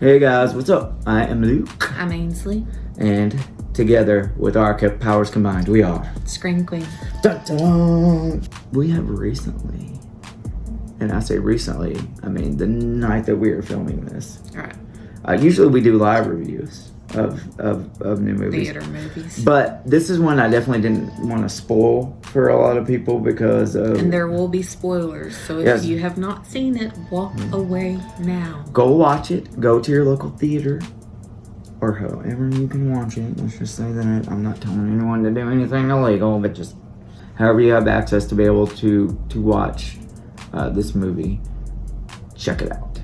Hey guys, what's up? I am Luke. I'm Ainsley. And together with our powers combined, we are Scream Queen. Dun, dun, dun. We have recently, and I say recently, I mean the night that we are filming this. Alright. Usually we do live reviews of new movies. Theater movies. But this is one I definitely didn't want to spoil for a lot of people because of... And there will be spoilers, so if you have not seen it, walk away now. Go watch it. Go to your local theater. Or however you can watch it. Let's just say that I'm not telling anyone to do anything illegal, but just however you have access to be able to watch this movie, check it out.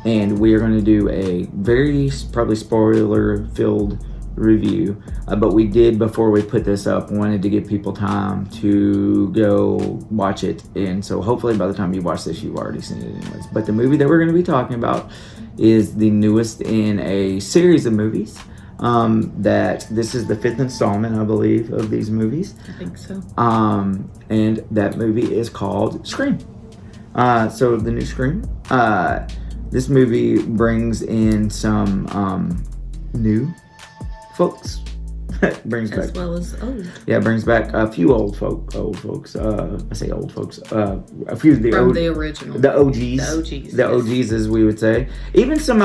And we are going to do a very probably spoiler-filled review. But we did, before we put this up, wanted to give people time to go watch it. And so hopefully by the time you watch this, you've already seen it anyways. But the movie that we're going to be talking about is the newest in a series of movies. That this is the 5th installment, I believe, of these movies. I think so. And that movie is called Scream. So the new Scream. This movie brings in some new folks. Brings as back, well as old. Yeah, brings back a few old folks. I say old folks. A few of the From the original. the OGs. The OGs. OGs, as we would say. Even some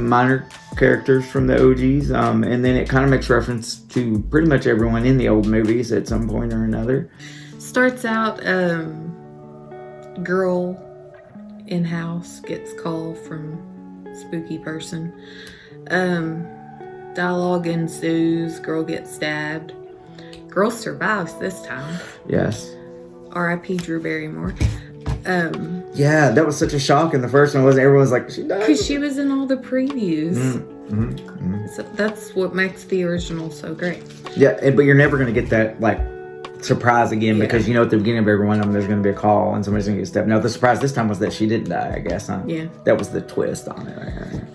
minor characters from the OGs. And then it kind of makes reference to pretty much everyone in the old movies at some point or another. Starts out, girl in house gets call from spooky person. Dialogue ensues. Girl gets stabbed. Girl survives this time. Yes. R.I.P. Drew Barrymore. Yeah, that was such a shock in the first one, wasn't it? Everyone was like, she died. Because she was in all the previews. Mm-hmm. So that's what makes the original so great. Yeah, but you're never going to get that, like, surprise again, because you know at the beginning of every one of them there's going to be a call and somebody's going to get stabbed. Now the surprise this time was that she didn't die, I guess, huh? Yeah. That was the twist on it right here.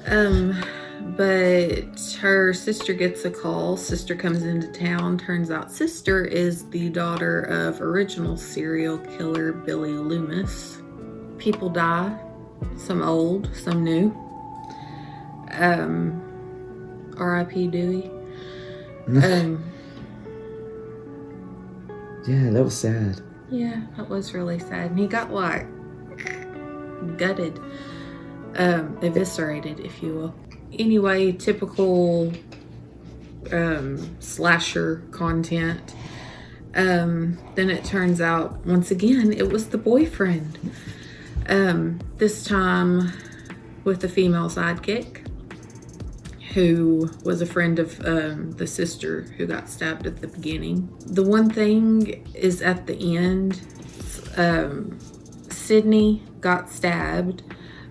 But her sister gets a call. Sister comes into town. Turns out sister is the daughter of original serial killer Billy Loomis. People die. Some old, some new. R.I.P. Dewey. Yeah, that was sad. Yeah, that was really sad. And he got, like, gutted. Eviscerated, if you will. Anyway, typical slasher content. Then it turns out, once again, it was the boyfriend. This time with a female sidekick who was a friend of the sister who got stabbed at the beginning. The one thing is at the end, Sydney got stabbed.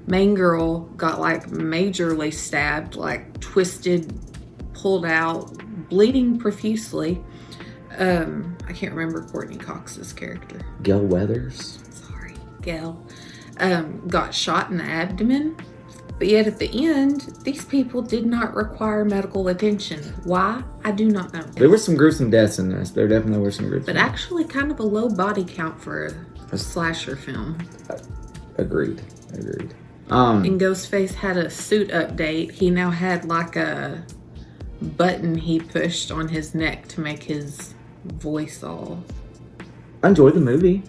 Main girl got, like, majorly stabbed, like, twisted, pulled out, bleeding profusely. I can't remember Courtney Cox's character. Gail Weathers. Sorry, Gail. Got shot in the abdomen. But yet at the end, these people did not require medical attention. Why? I do not know. There were some gruesome deaths in this. There definitely were some gruesome But actually kind of a low body count for a slasher film. Agreed. And Ghostface had a suit update. He now had, like, a button he pushed on his neck to make his voice all. I enjoyed the movie.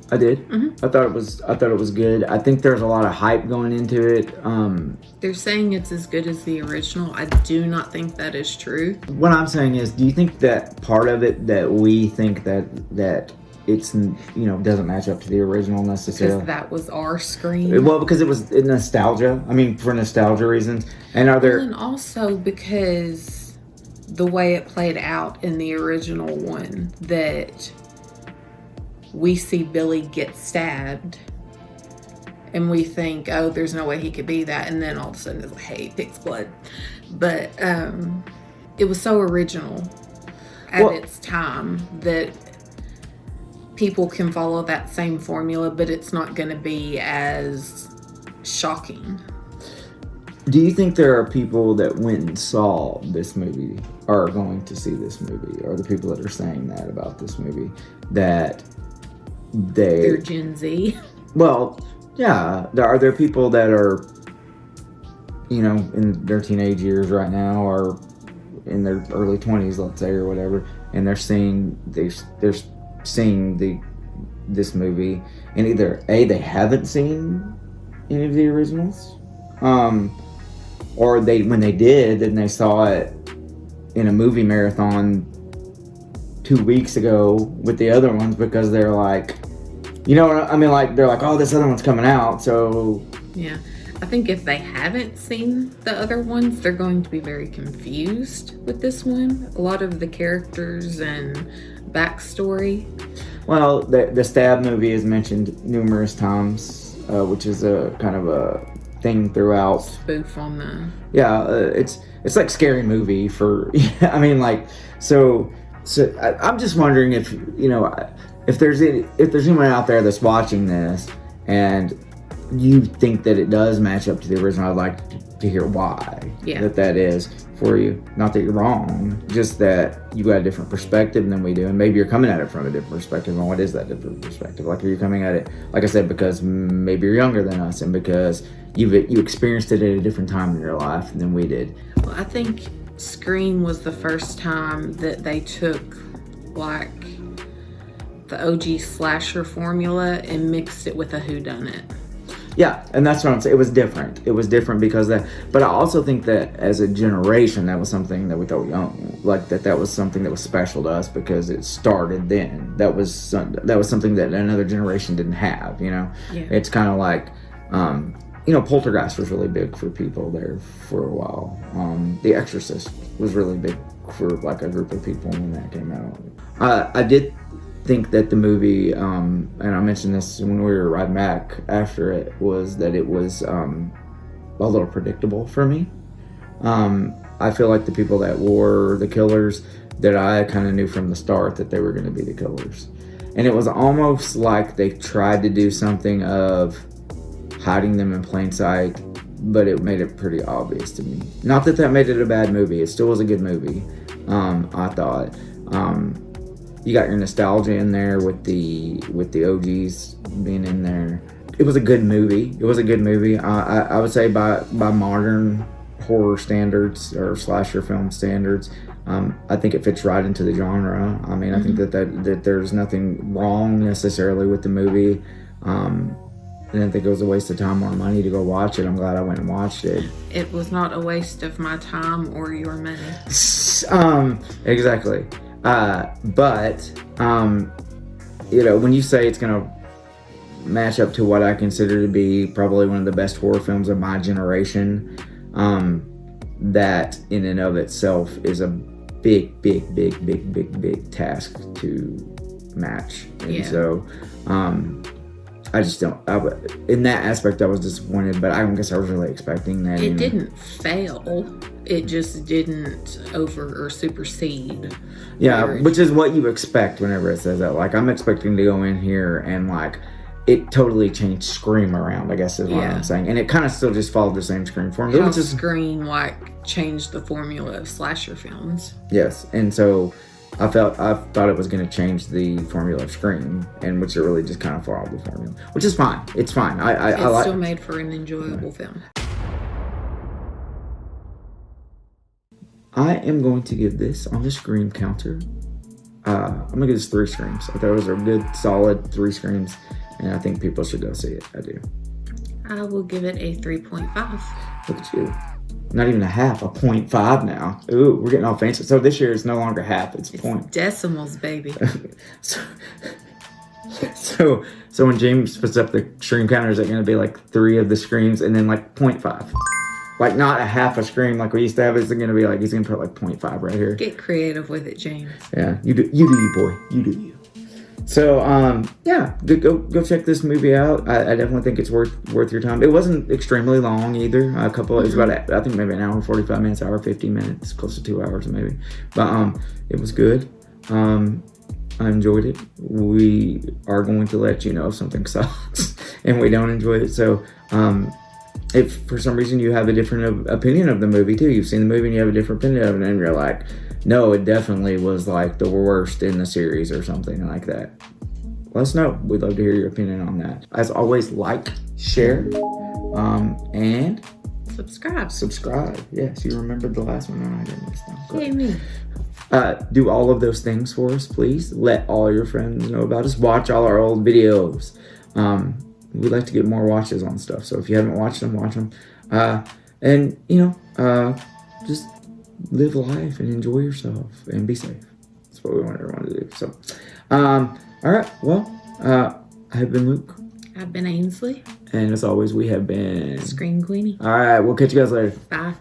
I did. Mm-hmm. I thought it was good. I think there's a lot of hype going into it. They're saying it's as good as the original. I do not think that is true. What I'm saying is, do you think that part of it that we think that it's, doesn't match up to the original necessarily? Because that was our Scream. Well, because it was nostalgia. I mean, for nostalgia reasons. And are there... And also because the way it played out in the original one, that we see Billy get stabbed and we think, oh, there's no way he could be that. And then all of a sudden it's like, hey, pig's blood. But it was so original at its time that people can follow that same formula, but it's not going to be as shocking. Do you think there are people that went and saw this movie, or are going to see this movie, or the people that are saying that about this movie, that they're Gen Z? Well, yeah. Are there people that are you know, in their teenage years right now, or in their early 20s, let's say, or whatever, and they're seeing this movie, and either A, they haven't seen any of the originals, or when they did, then they saw it in a movie marathon 2 weeks ago with the other ones, because they're like, you know what I mean, like, they're like, oh, this other one's coming out, so... Yeah. I think if they haven't seen the other ones, they're going to be very confused with this one. A lot of the characters and backstory. Well, the Stab movie is mentioned numerous times, which is a kind of a thing throughout. Spoof on the... Yeah, it's like Scary Movie for... I mean, like, so I'm just wondering if, you know, if there's anyone out there that's watching this and you think that it does match up to the original, I'd like to hear why that is for you. Not that you're wrong, just that you got a different perspective than we do, and maybe you're coming at it from a different perspective. And what is that different perspective? Like, are you coming at it, like I said, because maybe you're younger than us, and because you experienced it at a different time in your life than we did? Well, I think Scream was the first time that they took, like, the OG slasher formula and mixed it with a whodunit. Yeah, and that's what I'm saying. It was different. It was different because that. But I also think that as a generation, that was something that we thought young, like that was something that was special to us because it started then. That was something that another generation didn't have. You know, It's kind of like, you know, Poltergeist was really big for people there for a while. The Exorcist was really big for like a group of people when that came out. I did think that the movie, and I mentioned this when we were riding back after it, was that it was a little predictable for me. I feel like the people that were the killers, that I kind of knew from the start that they were going to be the killers. And it was almost like they tried to do something of hiding them in plain sight, but it made it pretty obvious to me. Not that made it a bad movie. It still was a good movie, I thought. You got your nostalgia in there with the OGs being in there. It was a good movie. I would say by modern horror standards or slasher film standards, I think it fits right into the genre. I mean, I think that there's nothing wrong necessarily with the movie. I didn't think it was a waste of time or money to go watch it. I'm glad I went and watched it. It was not a waste of my time or your money. Exactly. But you know, when you say it's going to match up to what I consider to be probably one of the best horror films of my generation, that in and of itself is a big task to match. And so, I just don't, in that aspect, I was disappointed, but I guess I was really expecting that. It didn't fail. It just didn't over or supersede. Yeah, which is what you expect whenever it says that. Like, I'm expecting to go in here and, like, it totally changed Scream around, I guess is what I'm saying. And it kind of still just followed the same Scream formula. How Scream, like, changed the formula of slasher films. Yes, and so I thought it was going to change the formula of Scream, and which it really just kind of followed the formula, which is fine. It's fine. It's still made for an enjoyable film. I am going to give this on the Scream counter. I'm going to give this 3 Screams. I thought it was a good, solid 3 Screams, and I think people should go see it. I do. I will give it a 3.5. Look at you. Not even a half, a 0.5 now. Ooh, we're getting all fancy. So this year is no longer half, it's point. Decimals, baby. So when James puts up the Scream counter, is it going to be like 3 of the Screams and then like 0.5? Like not a half a Scream like we used to have. It's going to be like, he's going to put like 0.5 right here. Get creative with it, James. Yeah, you do you, boy. You do you. So, yeah, go check this movie out. I definitely think it's worth your time. It wasn't extremely long either. It was about, I think maybe an hour, 45 minutes, hour, 50 minutes, close to 2 hours maybe. But it was good. I enjoyed it. We are going to let you know if something sucks and we don't enjoy it. So, if for some reason you have a different opinion of the movie too, you've seen the movie and you have a different opinion of it, and you're like, no, it definitely was like the worst in the series or something like that, let us know. We'd love to hear your opinion on that. As always, like, share, and Subscribe. Yes, you remembered the last one. No, I didn't this time. Yay, me. Do all of those things for us, please. Let all your friends know about us. Watch all our old videos. We'd like to get more watches on stuff. So if you haven't watched them, watch them. And, just live life and enjoy yourself and be safe. That's what we want everyone to do. So, all right. Well, I've been Luke. I've been Ainsley. And as always, we have been Screen Queenie. All right. We'll catch you guys later. Bye.